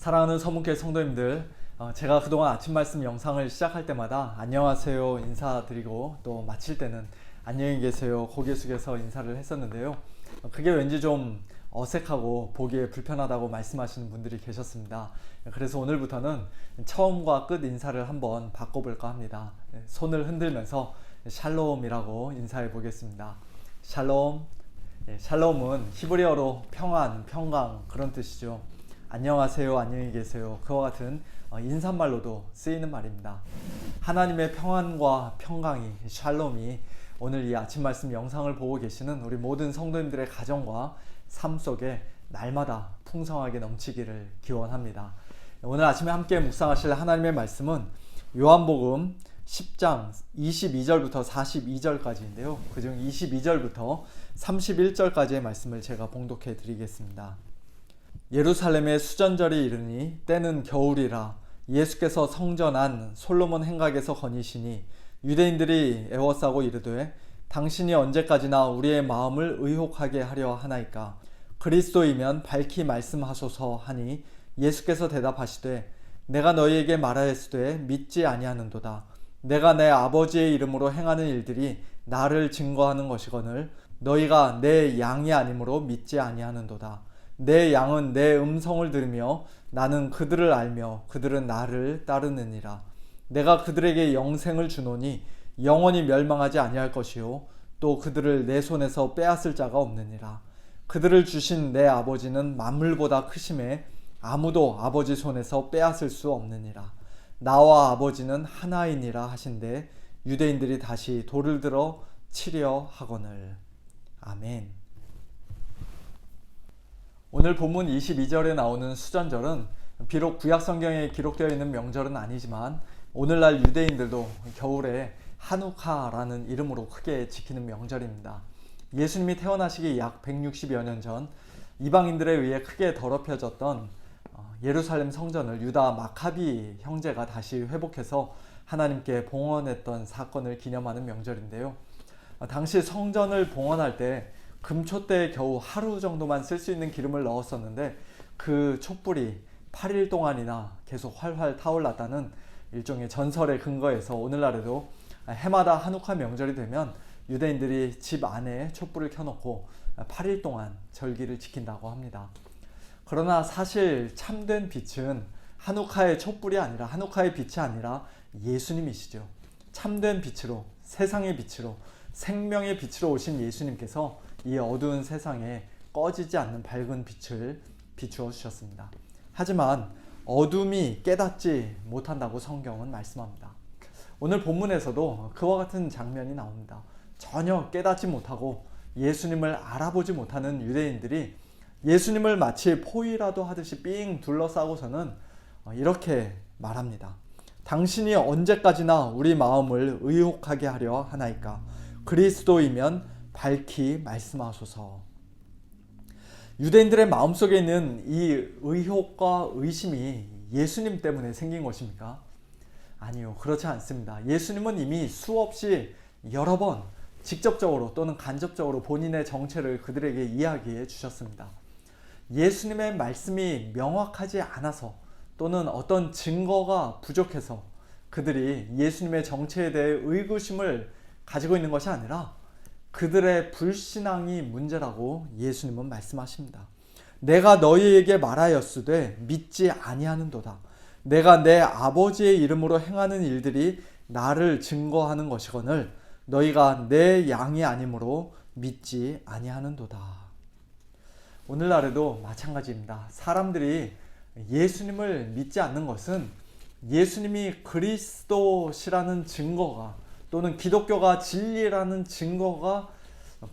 사랑하는 서문교회 성도님들, 제가 그동안 아침 말씀 영상을 시작할 때마다 안녕하세요 인사드리고 또 마칠 때는 안녕히 계세요 고개 숙여서 인사를 했었는데요. 그게 왠지 좀 어색하고 보기에 불편하다고 말씀하시는 분들이 계셨습니다. 그래서 오늘부터는 처음과 끝 인사를 한번 바꿔볼까 합니다. 손을 흔들면서 샬롬이라고 인사해 보겠습니다. 샬롬. 샬롬은 히브리어로 평안, 평강 그런 뜻이죠. 안녕하세요, 안녕히 계세요. 그와 같은 인사말로도 쓰이는 말입니다. 하나님의 평안과 평강이, 샬롬이 오늘 이 아침 말씀 영상을 보고 계시는 우리 모든 성도님들의 가정과 삶 속에 날마다 풍성하게 넘치기를 기원합니다. 오늘 아침에 함께 묵상하실 하나님의 말씀은 요한복음 10장 22절부터 42절까지인데요. 그중 22절부터 31절까지의 말씀을 제가 봉독해 드리겠습니다. 예루살렘의 수전절이 이르니 때는 겨울이라 예수께서 성전 안 솔로몬 행각에서 거니시니 유대인들이 애워싸고 이르되 당신이 언제까지나 우리의 마음을 의혹하게 하려 하나이까 그리스도이면 밝히 말씀하소서 하니 예수께서 대답하시되 내가 너희에게 말하였으되 믿지 아니하는도다. 내가 내 아버지의 이름으로 행하는 일들이 나를 증거하는 것이거늘 너희가 내 양이 아니므로 믿지 아니하는도다. 내 양은 내 음성을 들으며 나는 그들을 알며 그들은 나를 따르느니라. 내가 그들에게 영생을 주노니 영원히 멸망하지 아니할 것이요 또 그들을 내 손에서 빼앗을 자가 없느니라. 그들을 주신 내 아버지는 만물보다 크심에 아무도 아버지 손에서 빼앗을 수 없느니라. 나와 아버지는 하나이니라 하신대 유대인들이 다시 돌을 들어 치려 하거늘. 아멘. 오늘 본문 22절에 나오는 수전절은 비록 구약성경에 기록되어 있는 명절은 아니지만 오늘날 유대인들도 겨울에 한우카라는 이름으로 크게 지키는 명절입니다. 예수님이 태어나시기 약 160여 년 전 이방인들에 의해 크게 더럽혀졌던 예루살렘 성전을 유다 마카비 형제가 다시 회복해서 하나님께 봉헌했던 사건을 기념하는 명절인데요. 당시 성전을 봉헌할 때 금초대에 겨우 하루 정도만 쓸 수 있는 기름을 넣었었는데 그 촛불이 8일 동안이나 계속 활활 타올랐다는 일종의 전설의 근거에서 오늘날에도 해마다 한우카 명절이 되면 유대인들이 집 안에 촛불을 켜놓고 8일 동안 절기를 지킨다고 합니다. 그러나 사실 참된 빛은 한우카의 촛불이 아니라 한우카의 빛이 아니라 예수님이시죠. 참된 빛으로 세상의 빛으로 생명의 빛으로 오신 예수님께서 이 어두운 세상에 꺼지지 않는 밝은 빛을 비추어 주셨습니다. 하지만 어둠이 깨닫지 못한다고 성경은 말씀합니다. 오늘 본문에서도 그와 같은 장면이 나옵니다. 전혀 깨닫지 못하고 예수님을 알아보지 못하는 유대인들이 예수님을 마치 포위라도 하듯이 삥 둘러싸고서는 이렇게 말합니다. 당신이 언제까지나 우리 마음을 의혹하게 하려 하나이까 그리스도이면 밝히 말씀하소서. 유대인들의 마음속에 있는 이 의혹과 의심이 예수님 때문에 생긴 것입니까? 아니요, 그렇지 않습니다. 예수님은 이미 수없이 여러 번 직접적으로 또는 간접적으로 본인의 정체를 그들에게 이야기해 주셨습니다. 예수님의 말씀이 명확하지 않아서 또는 어떤 증거가 부족해서 그들이 예수님의 정체에 대해 의구심을 가지고 있는 것이 아니라 그들의 불신앙이 문제라고 예수님은 말씀하십니다. 내가 너희에게 말하였으되 믿지 아니하는도다. 내가 내 아버지의 이름으로 행하는 일들이 나를 증거하는 것이거늘 너희가 내 양이 아니므로 믿지 아니하는도다. 오늘날에도 마찬가지입니다. 사람들이 예수님을 믿지 않는 것은 예수님이 그리스도시라는 증거가 또는 기독교가 진리라는 증거가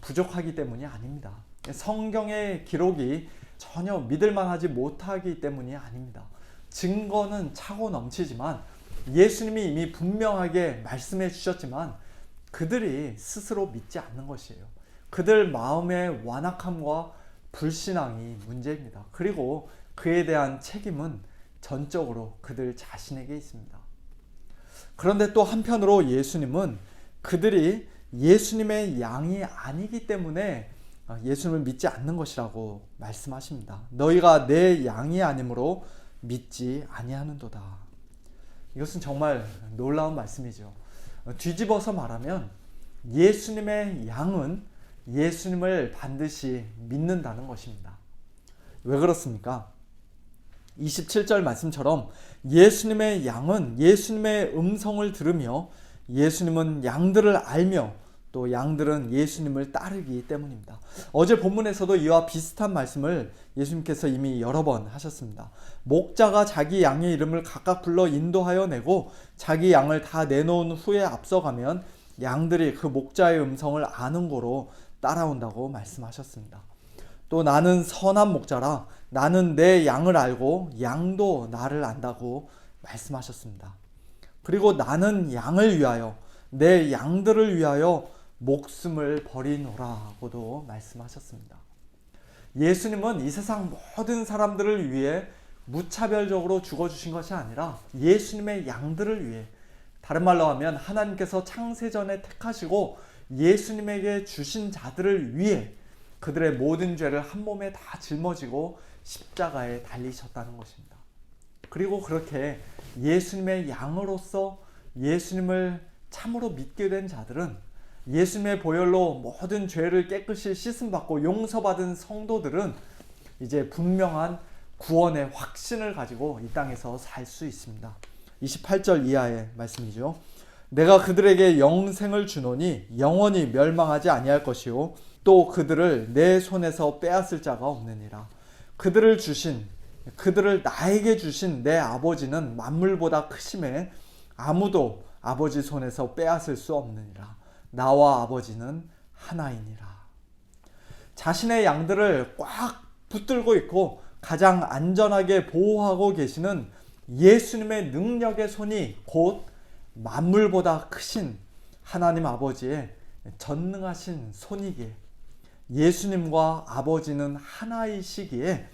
부족하기 때문이 아닙니다. 성경의 기록이 전혀 믿을만하지 못하기 때문이 아닙니다. 증거는 차고 넘치지만 예수님이 이미 분명하게 말씀해 주셨지만 그들이 스스로 믿지 않는 것이에요. 그들 마음의 완악함과 불신앙이 문제입니다. 그리고 그에 대한 책임은 전적으로 그들 자신에게 있습니다. 그런데 또 한편으로 예수님은 그들이 예수님의 양이 아니기 때문에 예수님을 믿지 않는 것이라고 말씀하십니다. 너희가 내 양이 아니므로 믿지 아니하는도다. 이것은 정말 놀라운 말씀이죠. 뒤집어서 말하면 예수님의 양은 예수님을 반드시 믿는다는 것입니다. 왜 그렇습니까? 27절 말씀처럼 예수님의 양은 예수님의 음성을 들으며 예수님은 양들을 알며 또 양들은 예수님을 따르기 때문입니다. 어제 본문에서도 이와 비슷한 말씀을 예수님께서 이미 여러 번 하셨습니다. 목자가 자기 양의 이름을 각각 불러 인도하여 내고 자기 양을 다 내놓은 후에 앞서가면 양들이 그 목자의 음성을 아는 고로 따라온다고 말씀하셨습니다. 또 나는 선한 목자라 나는 내 양을 알고 양도 나를 안다고 말씀하셨습니다. 그리고 나는 양을 위하여 내 양들을 위하여 목숨을 버리노라고도 말씀하셨습니다. 예수님은 이 세상 모든 사람들을 위해 무차별적으로 죽어주신 것이 아니라 예수님의 양들을 위해, 다른 말로 하면 하나님께서 창세전에 택하시고 예수님에게 주신 자들을 위해 그들의 모든 죄를 한 몸에 다 짊어지고 십자가에 달리셨다는 것입니다. 그리고 그렇게 예수님의 양으로서 예수님을 참으로 믿게 된 자들은, 예수님의 보혈로 모든 죄를 깨끗이 씻음받고 용서받은 성도들은 이제 분명한 구원의 확신을 가지고 이 땅에서 살 수 있습니다. 28절 이하의 말씀이죠. 내가 그들에게 영생을 주노니 영원히 멸망하지 아니할 것이요 또 그들을 내 손에서 빼앗을 자가 없느니라. 그들을 나에게 주신 내 아버지는 만물보다 크심에 아무도 아버지 손에서 빼앗을 수 없느니라. 나와 아버지는 하나이니라. 자신의 양들을 꽉 붙들고 있고 가장 안전하게 보호하고 계시는 예수님의 능력의 손이 곧 만물보다 크신 하나님 아버지의 전능하신 손이기에, 예수님과 아버지는 하나이시기에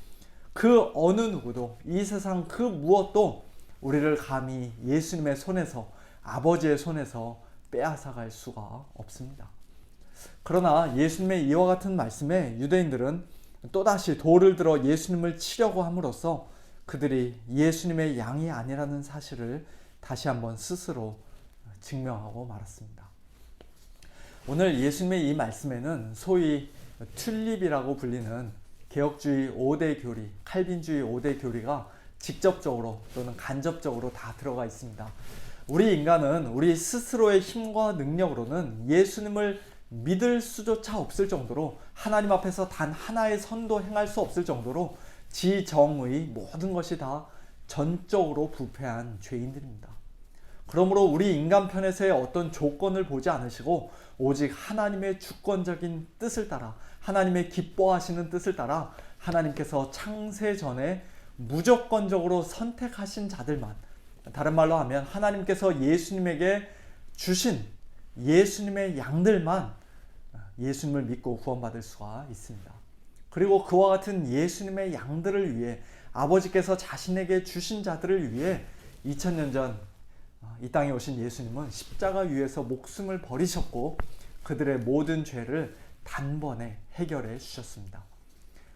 그 어느 누구도, 이 세상 그 무엇도 우리를 감히 예수님의 손에서, 아버지의 손에서 빼앗아갈 수가 없습니다. 그러나 예수님의 이와 같은 말씀에 유대인들은 또다시 돌을 들어 예수님을 치려고 함으로써 그들이 예수님의 양이 아니라는 사실을 다시 한번 스스로 증명하고 말았습니다. 오늘 예수님의 이 말씀에는 소위 튤립이라고 불리는 개혁주의 5대 교리, 칼빈주의 5대 교리가 직접적으로 또는 간접적으로 다 들어가 있습니다. 우리 인간은 우리 스스로의 힘과 능력으로는 예수님을 믿을 수조차 없을 정도로, 하나님 앞에서 단 하나의 선도 행할 수 없을 정도로 지정의 모든 것이 다 전적으로 부패한 죄인들입니다. 그러므로 우리 인간 편에서의 어떤 조건을 보지 않으시고 오직 하나님의 주권적인 뜻을 따라, 하나님의 기뻐하시는 뜻을 따라 하나님께서 창세 전에 무조건적으로 선택하신 자들만, 다른 말로 하면 하나님께서 예수님에게 주신 예수님의 양들만 예수님을 믿고 구원받을 수가 있습니다. 그리고 그와 같은 예수님의 양들을 위해, 아버지께서 자신에게 주신 자들을 위해 2000년 전 이 땅에 오신 예수님은 십자가 위에서 목숨을 버리셨고 그들의 모든 죄를 단번에 해결해 주셨습니다.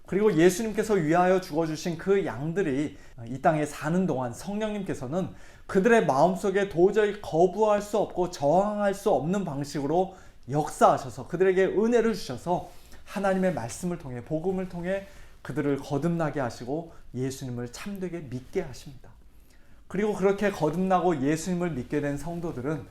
그리고 예수님께서 위하여 죽어주신 그 양들이 이 땅에 사는 동안 성령님께서는 그들의 마음속에 도저히 거부할 수 없고 저항할 수 없는 방식으로 역사하셔서 그들에게 은혜를 주셔서 하나님의 말씀을 통해, 복음을 통해 그들을 거듭나게 하시고 예수님을 참되게 믿게 하십니다. 그리고 그렇게 거듭나고 예수님을 믿게 된 성도들은,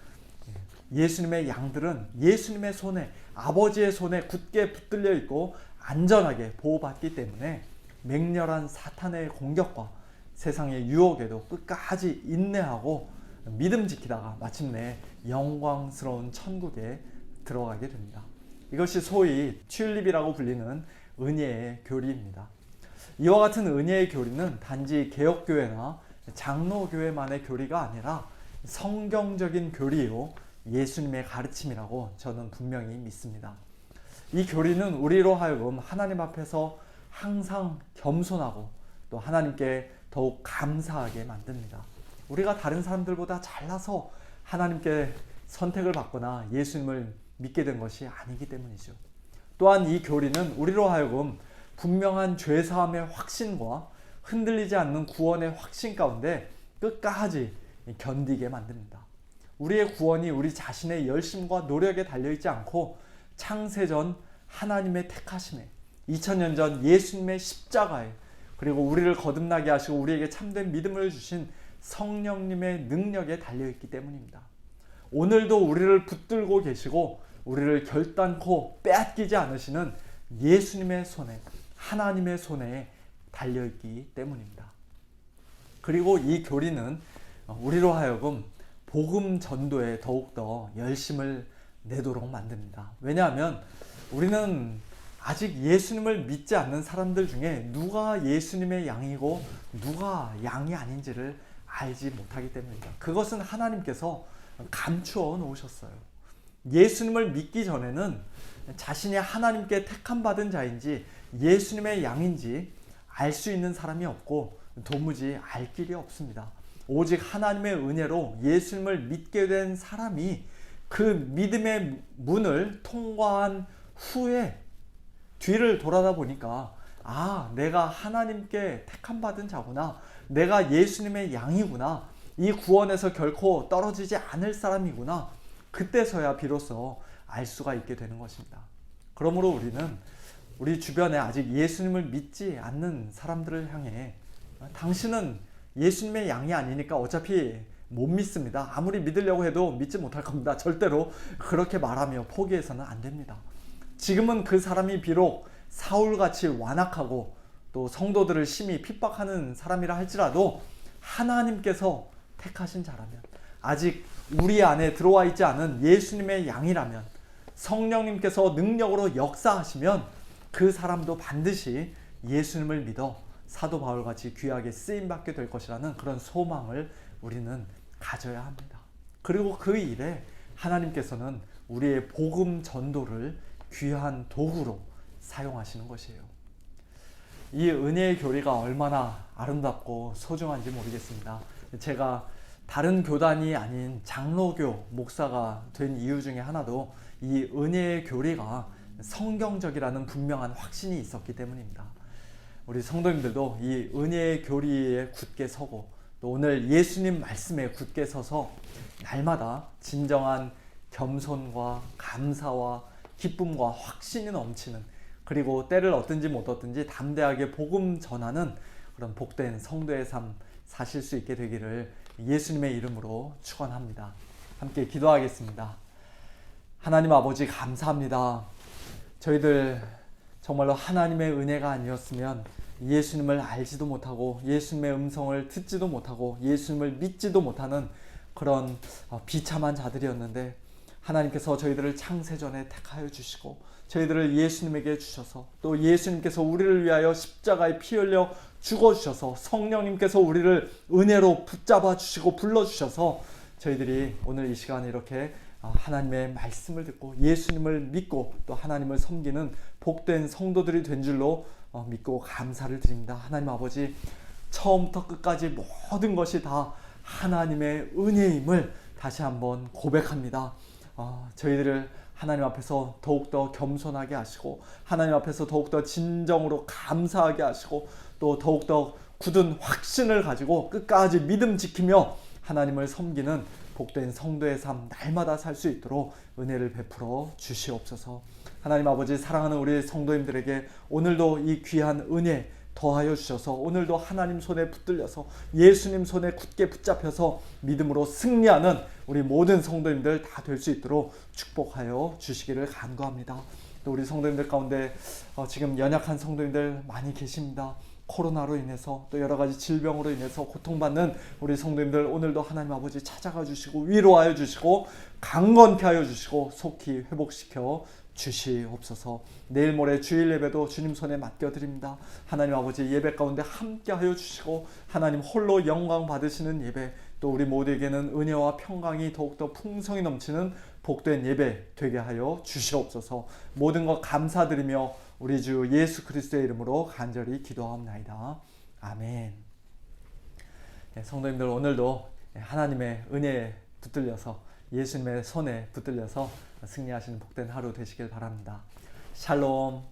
예수님의 양들은 예수님의 손에, 아버지의 손에 굳게 붙들려 있고 안전하게 보호받기 때문에 맹렬한 사탄의 공격과 세상의 유혹에도 끝까지 인내하고 믿음 지키다가 마침내 영광스러운 천국에 들어가게 됩니다. 이것이 소위 튤립이라고 불리는 은혜의 교리입니다. 이와 같은 은혜의 교리는 단지 개혁교회나 장로교회만의 교리가 아니라 성경적인 교리요 예수님의 가르침이라고 저는 분명히 믿습니다. 이 교리는 우리로 하여금 하나님 앞에서 항상 겸손하고 또 하나님께 더욱 감사하게 만듭니다. 우리가 다른 사람들보다 잘나서 하나님께 선택을 받거나 예수님을 믿게 된 것이 아니기 때문이죠. 또한 이 교리는 우리로 하여금 분명한 죄사함의 확신과 흔들리지 않는 구원의 확신 가운데 끝까지 견디게 만듭니다. 우리의 구원이 우리 자신의 열심과 노력에 달려있지 않고 창세전 하나님의 택하심에, 2000년 전 예수님의 십자가에, 그리고 우리를 거듭나게 하시고 우리에게 참된 믿음을 주신 성령님의 능력에 달려있기 때문입니다. 오늘도 우리를 붙들고 계시고 우리를 결단코 빼앗기지 않으시는 예수님의 손에, 하나님의 손에 달려있기 때문입니다. 그리고 이 교리는 우리로 하여금 복음 전도에 더욱더 열심을 내도록 만듭니다. 왜냐하면 우리는 아직 예수님을 믿지 않는 사람들 중에 누가 예수님의 양이고 누가 양이 아닌지를 알지 못하기 때문입니다. 그것은 하나님께서 감추어 놓으셨어요. 예수님을 믿기 전에는 자신이 하나님께 택함 받은 자인지 예수님의 양인지 알 수 있는 사람이 없고 도무지 알 길이 없습니다. 오직 하나님의 은혜로 예수님을 믿게 된 사람이 그 믿음의 문을 통과한 후에 뒤를 돌아다 보니까 내가 하나님께 택함 받은 자구나, 내가 예수님의 양이구나, 이 구원에서 결코 떨어지지 않을 사람이구나, 그때서야 비로소 알 수가 있게 되는 것입니다. 그러므로 우리는 우리 주변에 아직 예수님을 믿지 않는 사람들을 향해 당신은 예수님의 양이 아니니까 어차피 못 믿습니다, 아무리 믿으려고 해도 믿지 못할 겁니다, 절대로 그렇게 말하며 포기해서는 안 됩니다. 지금은 그 사람이 비록 사울같이 완악하고 또 성도들을 심히 핍박하는 사람이라 할지라도 하나님께서 택하신 자라면, 아직 우리 안에 들어와 있지 않은 예수님의 양이라면, 성령님께서 능력으로 역사하시면 그 사람도 반드시 예수님을 믿어 사도 바울같이 귀하게 쓰임받게 될 것이라는 그런 소망을 우리는 가져야 합니다. 그리고 그 일에 하나님께서는 우리의 복음 전도를 귀한 도구로 사용하시는 것이에요. 이 은혜의 교리가 얼마나 아름답고 소중한지 모르겠습니다. 제가 다른 교단이 아닌 장로교 목사가 된 이유 중에 하나도 이 은혜의 교리가 성경적이라는 분명한 확신이 있었기 때문입니다. 우리 성도님들도 이 은혜의 교리에 굳게 서고 또 오늘 예수님 말씀에 굳게 서서 날마다 진정한 겸손과 감사와 기쁨과 확신이 넘치는, 그리고 때를 얻든지 못 얻든지 담대하게 복음 전하는 그런 복된 성도의 삶 사실 수 있게 되기를 예수님의 이름으로 축원합니다. 함께 기도하겠습니다. 하나님 아버지, 감사합니다. 저희들 정말로 하나님의 은혜가 아니었으면 예수님을 알지도 못하고 예수님의 음성을 듣지도 못하고 예수님을 믿지도 못하는 그런 비참한 자들이었는데, 하나님께서 저희들을 창세전에 택하여 주시고 저희들을 예수님에게 주셔서, 또 예수님께서 우리를 위하여 십자가에 피 흘려 죽어주셔서 성령님께서 우리를 은혜로 붙잡아 주시고 불러주셔서 저희들이 오늘 이 시간에 이렇게 하나님의 말씀을 듣고 예수님을 믿고 또 하나님을 섬기는 복된 성도들이 된 줄로 믿고 감사를 드립니다. 하나님 아버지, 처음부터 끝까지 모든 것이 다 하나님의 은혜임을 다시 한번 고백합니다. 저희들을 하나님 앞에서 더욱더 겸손하게 하시고 하나님 앞에서 더욱더 진정으로 감사하게 하시고 또 더욱더 굳은 확신을 가지고 끝까지 믿음 지키며 하나님을 섬기는 복된 성도의 삶 날마다 살 수 있도록 은혜를 베풀어 주시옵소서. 하나님 아버지, 사랑하는 우리 성도님들에게 오늘도 이 귀한 은혜 더하여 주셔서 오늘도 하나님 손에 붙들려서 예수님 손에 굳게 붙잡혀서 믿음으로 승리하는 우리 모든 성도님들 다 될 수 있도록 축복하여 주시기를 간구합니다. 또 우리 성도님들 가운데 지금 연약한 성도님들 많이 계십니다. 코로나로 인해서 또 여러 가지 질병으로 인해서 고통받는 우리 성도님들 오늘도 하나님 아버지 찾아가 주시고 위로하여 주시고 강건케 하여 주시고 속히 회복시켜 주시옵소서. 내일 모레 주일 예배도 주님 손에 맡겨드립니다. 하나님 아버지, 예배 가운데 함께 하여 주시고 하나님 홀로 영광 받으시는 예배, 또 우리 모두에게는 은혜와 평강이 더욱더 풍성히 넘치는 복된 예배 되게 하여 주시옵소서. 모든 것 감사드리며 우리 주 예수 그리스도의 이름으로 간절히 기도하옵나이다. 아멘. 성도님들, 오늘도 하나님의 은혜에 붙들려서 예수님의 손에 붙들려서 승리하시는 복된 하루 되시길 바랍니다. 샬롬.